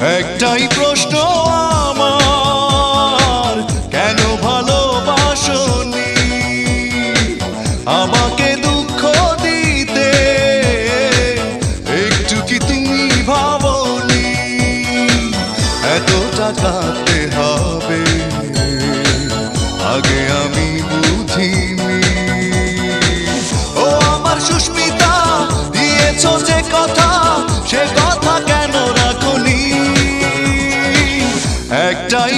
একটাই প্রশ্ন আমার, কেন ভালোবাসনি আমাকে দুঃখ দিতে? একটু কি তুমি ভাবনি এতটা কাঁদতে হবে? আগে আমি বুঝিনি। ও আমার সুস্মিতা, দিয়েছ যে কথা, সে কথা কেন রাখনি? একটাই